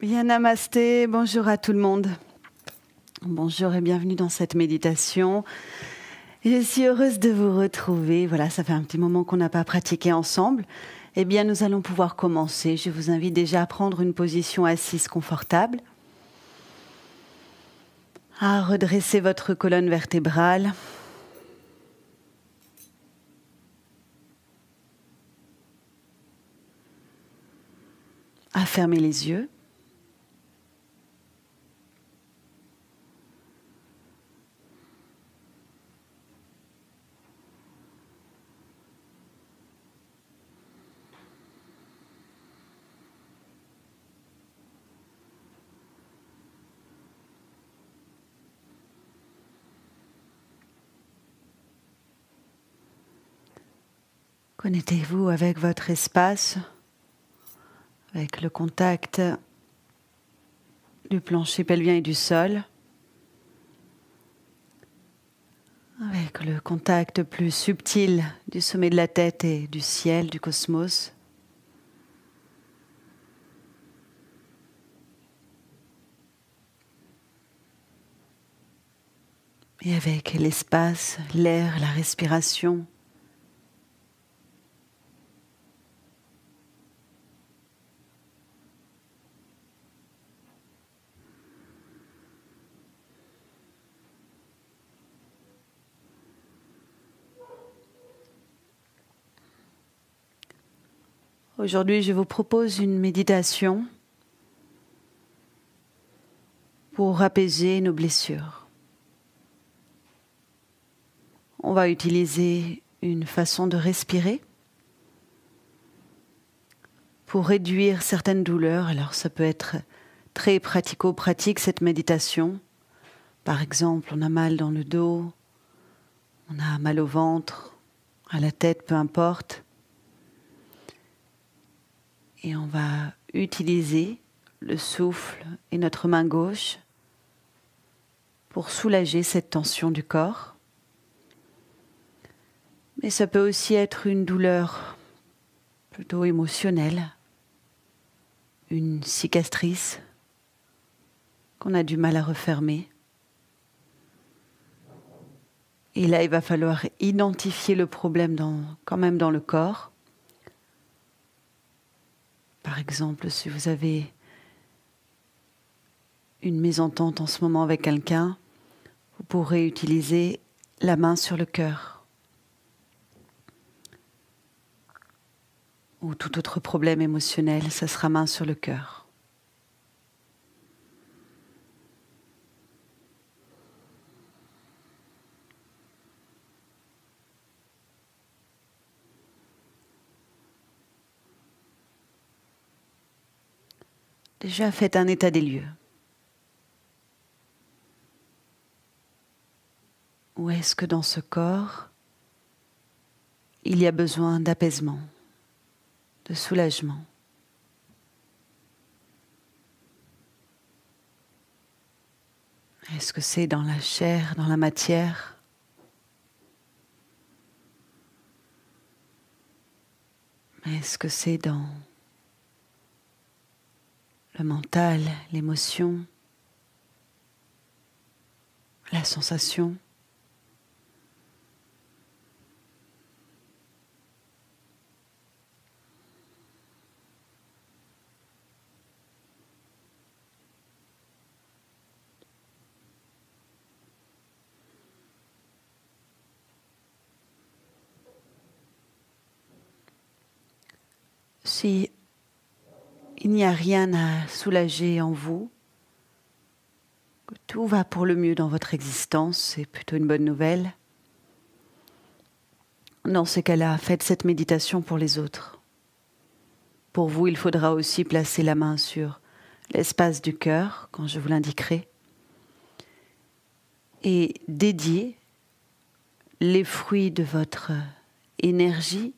Bien, namasté, bonjour à tout le monde. Bonjour et bienvenue dans cette méditation. Je suis heureuse de vous retrouver. Voilà, ça fait un petit moment qu'on n'a pas pratiqué ensemble. Eh bien, nous allons pouvoir commencer. Je vous invite déjà à prendre une position assise confortable, à redresser votre colonne vertébrale, à fermer les yeux. Connectez-vous avec votre espace, avec le contact du plancher pelvien et du sol, avec le contact plus subtil du sommet de la tête et du ciel, du cosmos. Et avec l'espace, l'air, la respiration. Aujourd'hui, je vous propose une méditation pour apaiser nos blessures. On va utiliser une façon de respirer pour réduire certaines douleurs. Alors ça peut être très pratico-pratique cette méditation. Par exemple, on a mal dans le dos, on a mal au ventre, à la tête, peu importe. Et on va utiliser le souffle et notre main gauche pour soulager cette tension du corps. Mais ça peut aussi être une douleur plutôt émotionnelle, une cicatrice qu'on a du mal à refermer. Et là, il va falloir identifier le problème quand même dans le corps. Par exemple, si vous avez une mésentente en ce moment avec quelqu'un, vous pourrez utiliser la main sur le cœur. Ou tout autre problème émotionnel, ça sera main sur le cœur. Déjà, faites un état des lieux. Où est-ce que dans ce corps, il y a besoin d'apaisement, de soulagement? Est-ce que c'est dans la chair, dans la matière? Est-ce que c'est dans le mental, l'émotion, la sensation? Si il n'y a rien à soulager en vous, que tout va pour le mieux dans votre existence, c'est plutôt une bonne nouvelle. Dans ces cas-là, faites cette méditation pour les autres. Pour vous, il faudra aussi placer la main sur l'espace du cœur, quand je vous l'indiquerai, et dédier les fruits de votre énergie,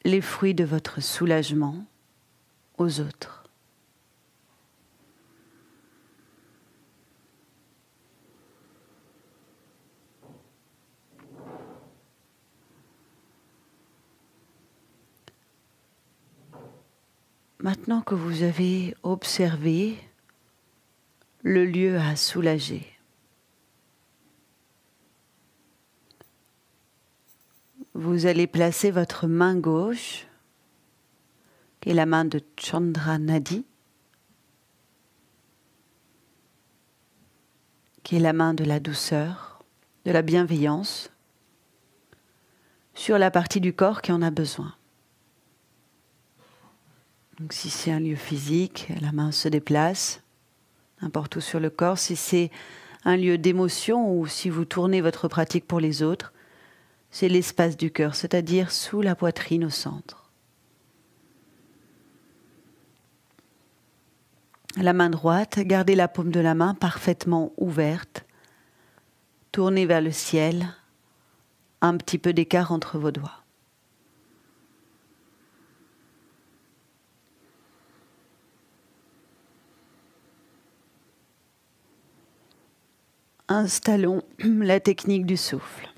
les fruits de votre soulagement aux autres. Maintenant que vous avez observé le lieu à soulager, vous allez placer votre main gauche, qui est la main de Chandra Nadi, qui est la main de la douceur, de la bienveillance, sur la partie du corps qui en a besoin. Donc si c'est un lieu physique, la main se déplace n'importe où sur le corps. Si c'est un lieu d'émotion ou si vous tournez votre pratique pour les autres, c'est l'espace du cœur, c'est-à-dire sous la poitrine au centre. La main droite, gardez la paume de la main parfaitement ouverte, tournez vers le ciel, un petit peu d'écart entre vos doigts. Installons la technique du souffle.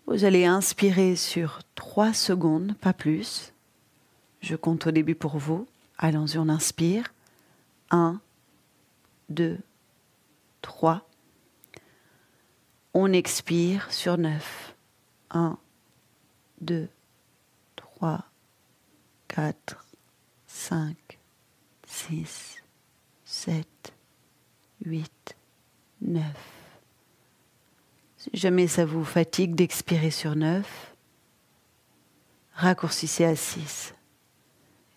Vous allez inspirer sur 3 secondes, pas plus. Je compte au début pour vous. Allons-y, on inspire. 1, 2, 3. On expire sur 9. 1, 2, 3, 4, 5, 6, 7, 8, 9. Si jamais ça vous fatigue d'expirer sur 9, raccourcissez à 6.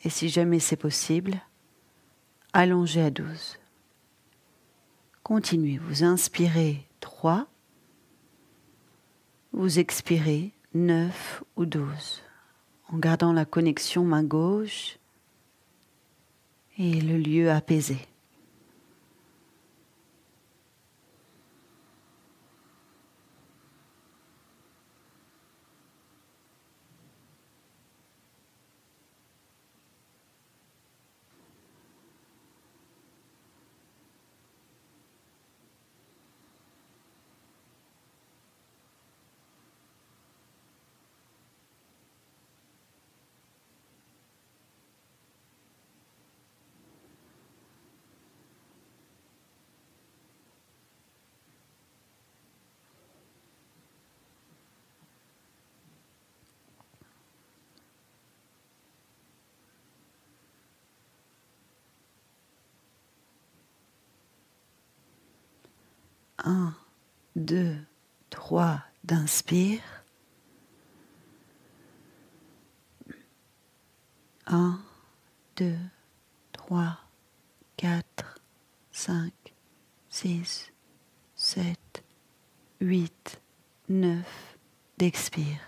Et si jamais c'est possible, allongez à 12. Continuez, vous inspirez 3, vous expirez 9 ou 12, en gardant la connexion main gauche et le lieu apaisé. Un, 2, 3 d'inspire. 1, 2, 3, 4, 5, 6, 7, 8, 9 d'expire.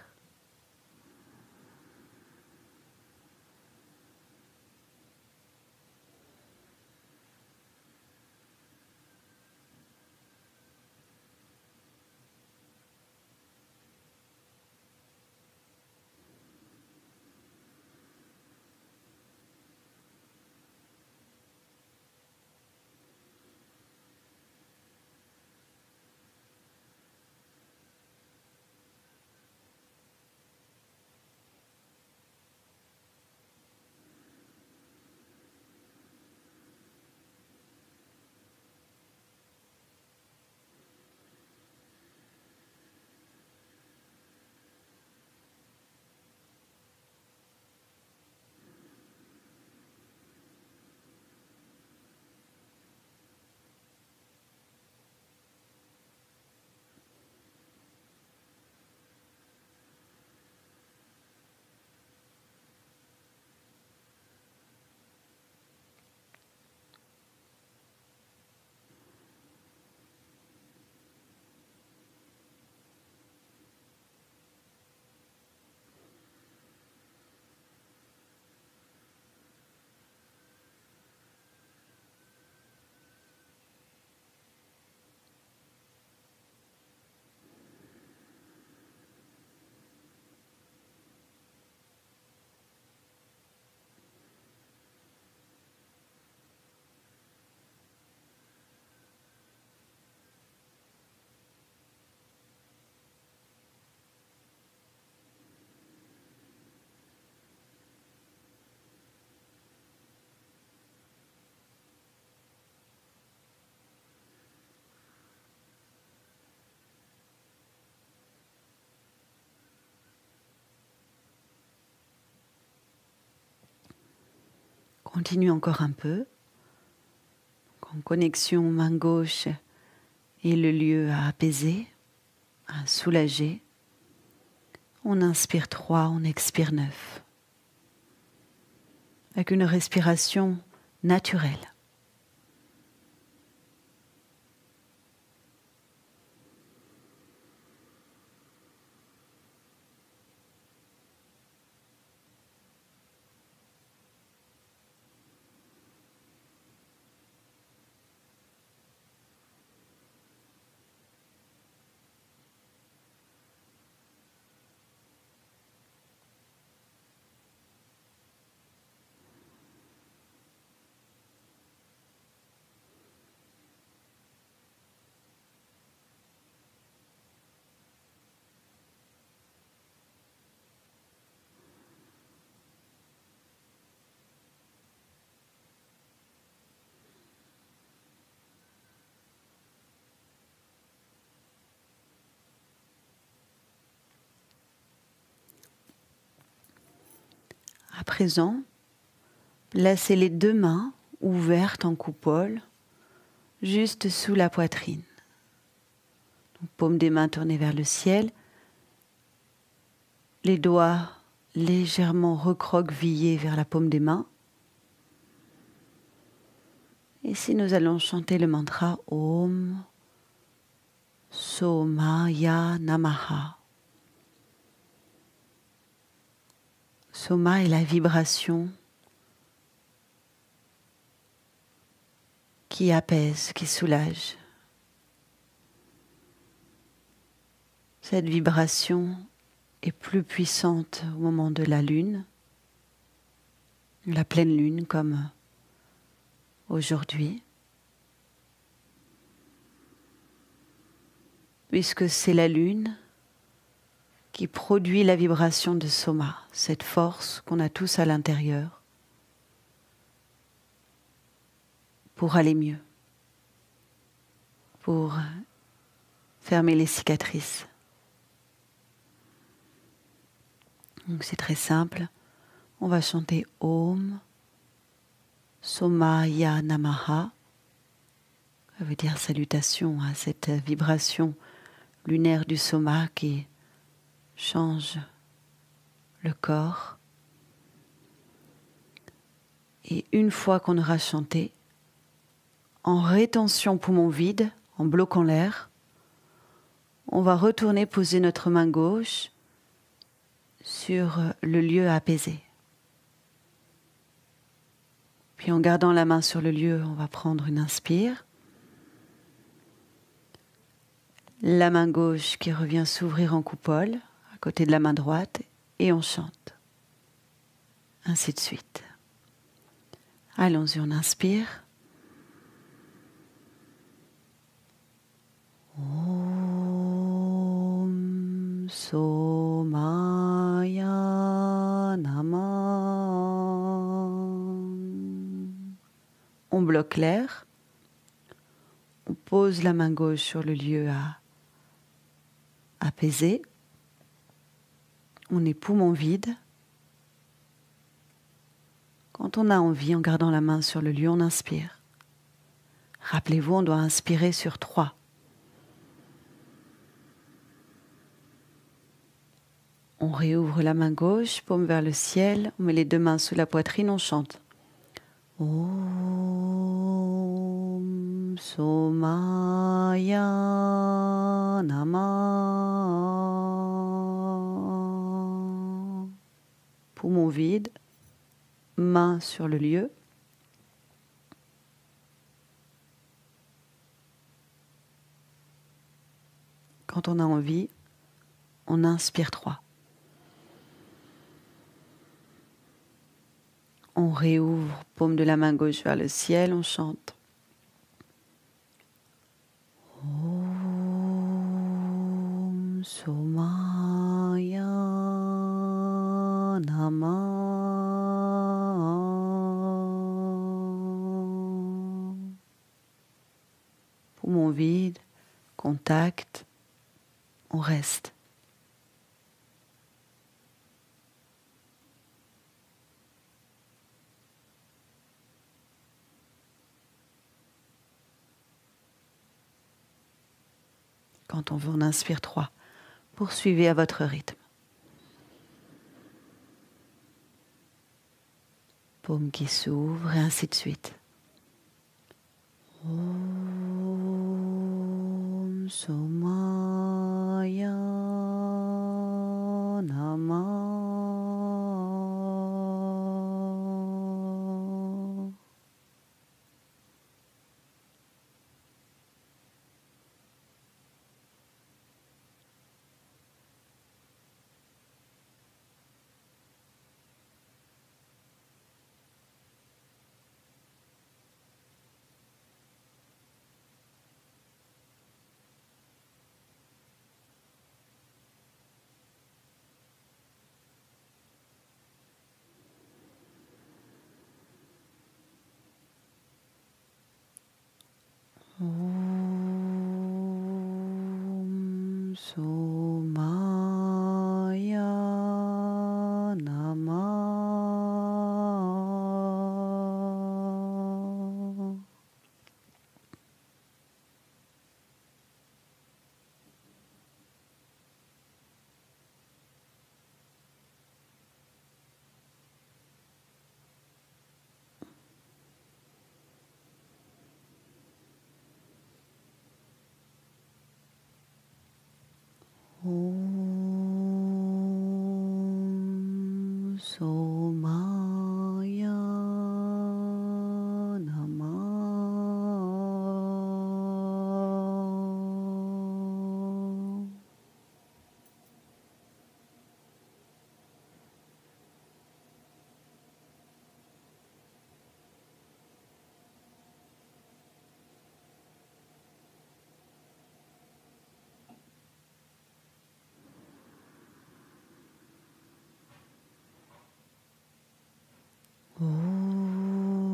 continue encore un peu. En connexion main gauche et le lieu à apaiser, à soulager. On inspire 3, on expire 9. Avec une respiration naturelle. À présent, placez les 2 mains ouvertes en coupole, juste sous la poitrine. Donc, paume des mains tournées vers le ciel, les doigts légèrement recroquevillés vers la paume des mains. Ici, nous allons chanter le mantra Om Somaya Namaha. Soma est la vibration qui apaise, qui soulage. Cette vibration est plus puissante au moment de la lune, la pleine lune comme aujourd'hui, puisque c'est la lune qui produit la vibration de Soma, cette force qu'on a tous à l'intérieur pour aller mieux, pour fermer les cicatrices. Donc c'est très simple, on va chanter Om Somaya Namaha, ça veut dire salutation à cette vibration lunaire du Soma qui change le corps. Et une fois qu'on aura chanté, en rétention poumon vide, en bloquant l'air, on va retourner poser notre main gauche sur le lieu apaisé. Puis en gardant la main sur le lieu, on va prendre une inspire. La main gauche qui revient s'ouvrir en coupole, à côté de la main droite, et on chante. Ainsi de suite. Allons-y, on inspire. Om Somaya Namah. On bloque l'air. On pose la main gauche sur le lieu à apaiser. On est poumon vide. Quand on a envie, en gardant la main sur le lieu, on inspire. Rappelez-vous, on doit inspirer sur 3. On réouvre la main gauche, paume vers le ciel, on met les 2 mains sous la poitrine, on chante. Om Somaya Namah. Poumon vide, main sur le lieu. Quand on a envie, on inspire 3. On réouvre, paume de la main gauche vers le ciel, on chante. Om Somaya Namah. Poumon vide, contact, on reste. Quand on en inspire 3, poursuivez à votre rythme. Paume qui s'ouvre et ainsi de suite. Om Somaya Namah. Om Somaya Namah.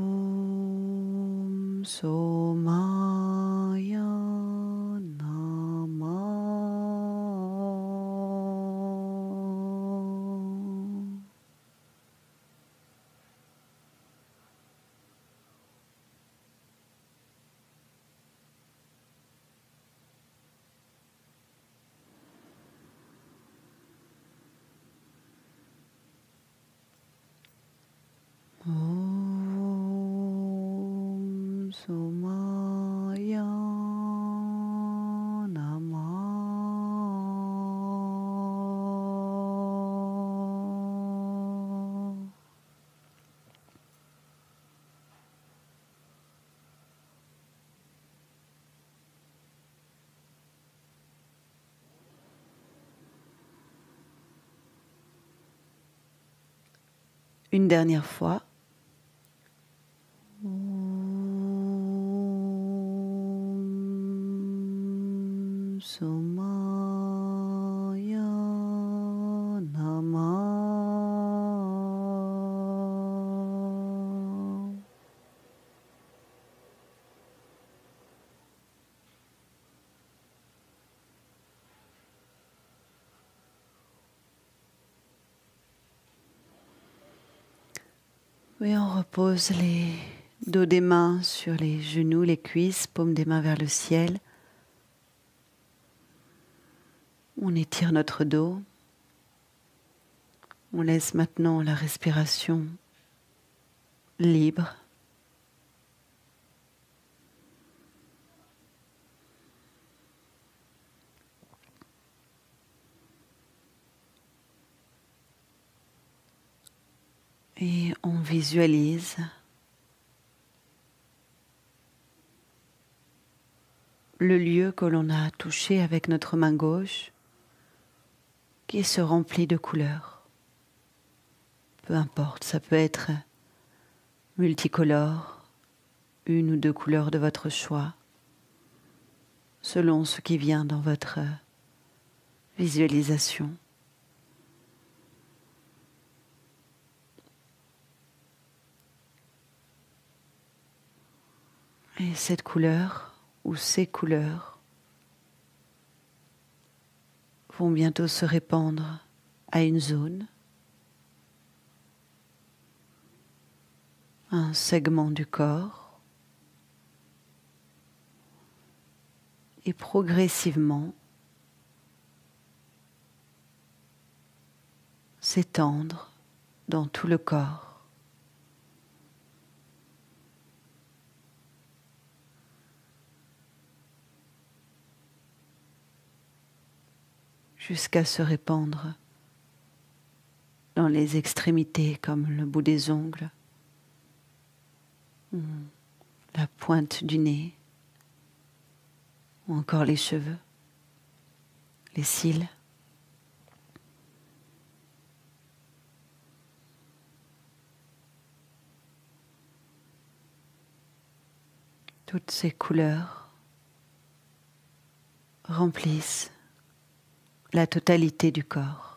Om Somaya Namah. Om Somaya Namah. Om Somaya Namah. Une dernière fois. Om Somaya Namah. Et on repose les dos des mains sur les genoux, les cuisses, paume des mains vers le ciel. On étire notre dos. On laisse maintenant la respiration libre. Et on visualise le lieu que l'on a touché avec notre main gauche qui se remplit de couleurs. Peu importe, ça peut être multicolore, une ou deux couleurs de votre choix, selon ce qui vient dans votre visualisation. Et cette couleur ou ces couleurs vont bientôt se répandre à une zone, un segment du corps, et progressivement s'étendre dans tout le corps. Jusqu'à se répandre dans les extrémités comme le bout des ongles, la pointe du nez, ou encore les cheveux, les cils. Toutes ces couleurs remplissent la totalité du corps.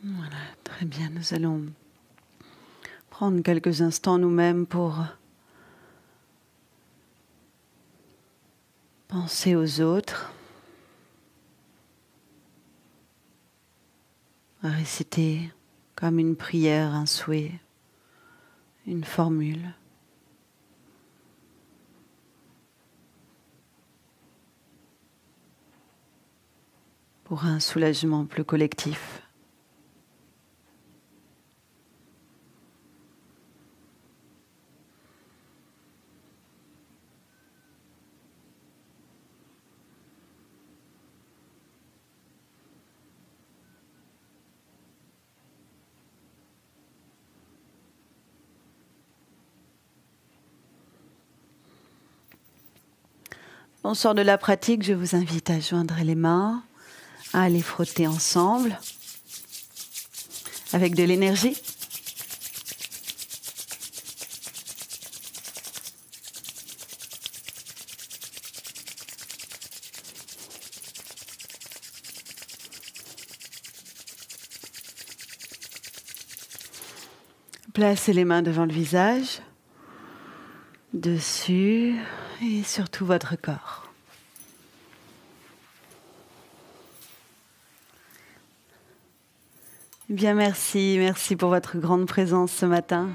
Voilà, très bien. Nous allons prendre quelques instants nous-mêmes pour penser aux autres, à réciter comme une prière, un souhait, une formule. Pour un soulagement plus collectif. On sort de la pratique, je vous invite à joindre les mains, à les frotter ensemble avec de l'énergie. Placez les mains devant le visage, dessus et sur tout votre corps. Bien, merci pour votre grande présence ce matin.